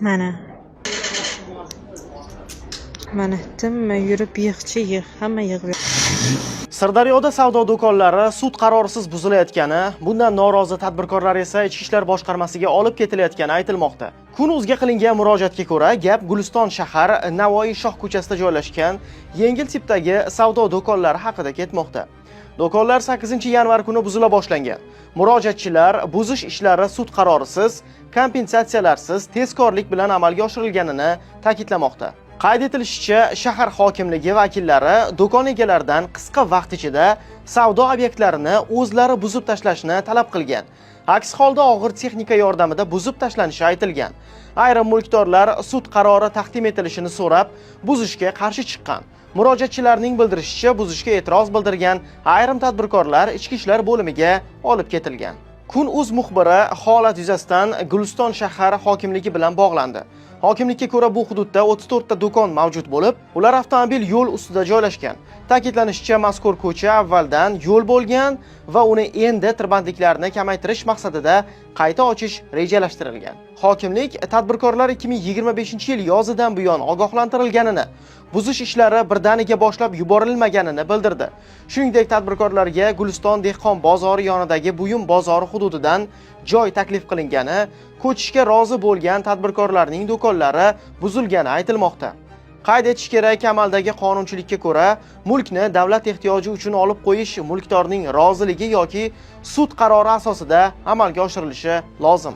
Mana timma yurib yig'chi hamma yig'ib. Sirdaryoda savdo do'konlari sud qarorisiz buzilayotgani, bundan norozi tadbirkorlar esa Ichki ishlar boshqarmasiga olib ketilayotgani aytilmoqda. Kun.uz'ga qilingan murojaatga ko'ra, gap Guliston shahar Navoiy Shoh ko'chasida joylashgan yengil tipdagi savdo do'konlari haqida ketmoqda. Do'konlar 8-yanvar kuni buzila boshlangan. Murojaatchilar buzish ishlari sud qarorisiz, kompensatsiyalarsiz, tezkorlik bilan amalga oshirilganini ta'kidlamoqda. Qayd etilishicha, shahar hokimligi vakillari do'kon egalaridan qisqa vaqt ichida savdo obyektlarini o'zlari buzib tashlashni talab qilgan. Aks holda og'ir texnika yordamida buzib tashlanishi aytilgan. Ayrim mulkdorlar sud qarori taqdim etilishini so'rab, buzishga qarshi chiqqan. Murojaatchilarning bildirishicha, buzishga e'tiroz bildirgan ayrim tadbirkorlar Ichki ishlar bo'limiga olib ketilgan. Kun.uz muxbiri holat yuzasidan Guliston shahar hokimligi bilan bog'landi. Hokimlikka ko'ra bu hududda 34 ta do'kon mavjud bo'lib, ular avtomobil yo'l ustida joylashgan. Ta'kidlanishicha, mazkur ko'cha avvaldan yo'l bo'lgan va uni endi tirbandliklarni kamaytirish maqsadida qayta ochish rejalashtirilgan. Hokimlik tadbirkorlar 2025-yil yozidan buyon ogohlantirilganini, buzish ishlari birdaniga boshlab yuborilmaganini bildirdi. Shuningdek, tadbirkorlarga Guliston dehqon bozori yonidagi buyum bozori hududidan joy taklif qilingani, ko'chishga rozi bo'lgan tadbirkorlarning do'konlari buzilgani aytilmoqda. Qayd etish kerak, amaldagi qonunchilikka ko'ra, mulkni davlat ehtiyoji uchun olib qo'yish mulkdorning roziligi yoki sud qarori asosida amalga oshirilishi lozim.